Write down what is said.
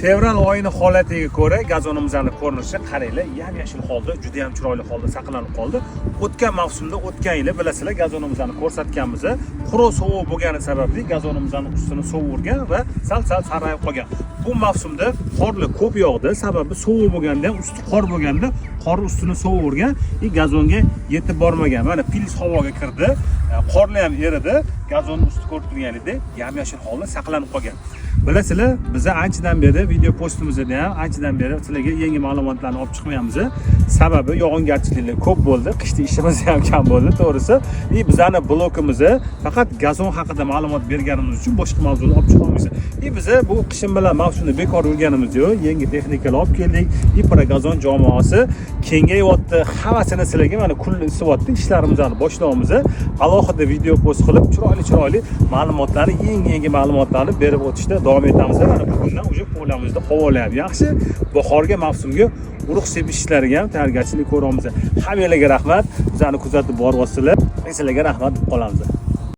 Fevral oyini holatiga ko'ra gazonimizning ko'rinishi qaranglar, yam-yashil holda, juda ham chiroyli holda saqlanib qoldi. O'tgan mavsumda o'tgan yili bilasizlar gazonimizni ko'rsatganmiz. Quruq sovuq bo'lgani sababli gazonimizning ustini sovurgan va sal sarg'ayib qolgan. Bu mavsumda qorlar ko'p yog'di, sababi sovuq bo'lganda, usti qor bo'lganda qor ustini sovurgan, gazonga yetib bormagan. Mana pils havoga kirdi, qorlar ham eridi, gazon usti ko'rib turganingdek yam-yashil holda saqlanib qolgan. Bilasizlar, biz anchadan beri video postimizda ham anchadan beri sizlarga yangi ma'lumotlarni olib chiqmayapmiz. Sababi yog'ingarchiliklar ko'p bo'ldi, qishda ishimiz ham kam bo'ldi, to'g'risi. Bizning blogimizda faqat gazon haqida ma'lumot berganimiz uchun boshqa mavzularni olib chiqamiz. Biz bu qishim bilan mavsumni bekor yurganimiz yo'q, yangi texnikalar olib keldik. Ipra gazon jamoasi kengayapti, havasini sizlarga mana kun isyapti, ishlarimizni boshlaymiz. Alohida video post qilib, chiroyli ma'lumotlarni, yangi ma'lumotlarni berib o'tishda davom etamiz. Mana bugundan уже qo'limizda havolar yaxshi. Bahorga mavsumga urug' sepishlariga ham tayyorgarchilik ko'ramiz. Hammalarga rahmat. Bizani kuzatib boryapsizlar. Sizlarga rahmat qolamiz.